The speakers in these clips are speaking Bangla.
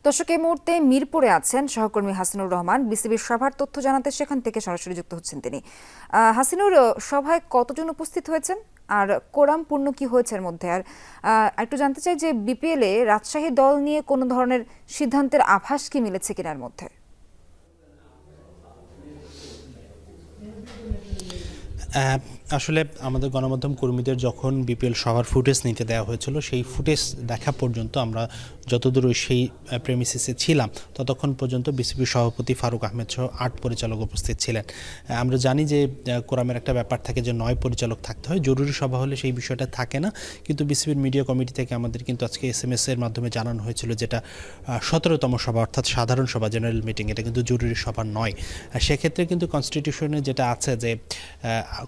দর্শক, এই মুহূর্তে মিরপুরে আছেন সহকর্মী হাসিনুর রহমান। বিসিবির সভার তথ্য জানাতে সেখান থেকে সরাসরি যুক্ত হচ্ছেন তিনি। হাসিনুর, সভায় কতজন উপস্থিত হয়েছেন আর কোরাম পূর্ণ কি হয়েছে এর মধ্যে? আর একটু জানতে চাই যে বিপিএল এ রাজশাহী দল নিয়ে কোনো ধরনের সিদ্ধান্তের আভাস কি মিলেছে কিনার মধ্যে? আসলে আমাদের গণমাধ্যম কর্মীদের যখন বিপিএল সভার ফুটেজ নিতে দেওয়া হয়েছিল, সেই ফুটেজ দেখা পর্যন্ত আমরা যতদূর সেই প্রেমিসিসে ছিলাম ততক্ষণ পর্যন্ত বিসিবির সভাপতি ফারুক আহমেদ সহ 8 পরিচালক উপস্থিত ছিলেন। আমরা জানি যে কোরামের একটা ব্যাপার থাকে যে 9 পরিচালক থাকতে হয়, জরুরি সভা হলে সেই বিষয়টা থাকে না। কিন্তু বিসিবির মিডিয়া কমিটি থেকে আমাদের কিন্তু আজকে SMS এর মাধ্যমে জানানো হয়েছিল যেটা 17তম সভা অর্থাৎ সাধারণ সভা, জেনারেল মিটিং, এটা কিন্তু জরুরি সভা নয়। সেক্ষেত্রে কিন্তু কনস্টিটিউশনে যেটা আছে যে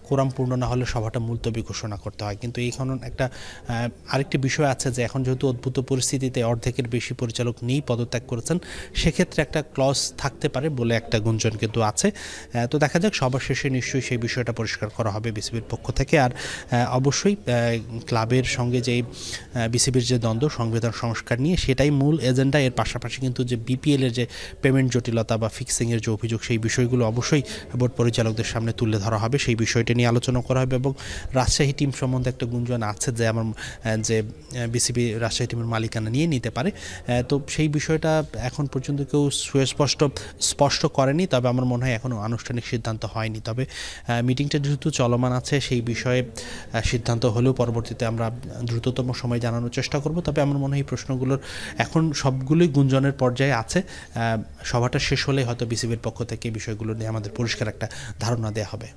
কোরাম পূর্ণ না হলে সভাটা মুলতবি ঘোষণা করতে হয়। কিন্তু এইখানে একটা আরেকটি বিষয় আছে যে এখন যেহেতু অদ্ভুত পরিস্থিতিতে অর্ধেকের বেশি পরিচালক নেই, পদত্যাগ করেছেন, সেক্ষেত্রে একটা ক্লজ থাকতে পারে বলে একটা গুঞ্জন কিন্তু আছে। তো দেখা যাক, সবার শেষে নিশ্চয়ই সেই বিষয়টা পরিষ্কার করা হবে বিসিবির পক্ষ থেকে। আর অবশ্যই ক্লাবের সঙ্গে যে বিসিবির যে দ্বন্দ্ব সংবিধান সংস্কার নিয়ে, সেটাই মূল এজেন্ডা। এর পাশাপাশি কিন্তু যে বিপিএলের যে পেমেন্ট জটিলতা বা ফিক্সিংয়ের যে অভিযোগ, সেই বিষয়গুলো অবশ্যই বোর্ড পরিচালকদের সামনে তুলে ধরা হবে, সেই বিষয়টা নিয়ে আলোচনা করা হবে। এবং রাজশাহী টিম সম্বন্ধে একটা গুঞ্জন আছে যে যে বিসিবি রাজশাহী টিমের মালিকানা নিয়ে নিতে পারে। তো সেই বিষয়টা এখন পর্যন্ত কেউ স্পষ্ট করেনি, তবে আমার মনে হয় এখনও আনুষ্ঠানিক সিদ্ধান্ত হয়নি। তবে মিটিংটা যেহেতু চলমান আছে, সেই বিষয়ে সিদ্ধান্ত হলেও পরবর্তীতে আমরা দ্রুততম সময় জানানোর চেষ্টা করব। তবে আমার মনে হয় এই প্রশ্নগুলোর এখন সবগুলোই গুঞ্জনের পর্যায়ে আছে। সভাটা শেষ হলে হয়তো বিসিবির পক্ষ থেকে এই বিষয়গুলো নিয়ে আমাদের পরিষ্কার একটা ধারণা দেওয়া হবে।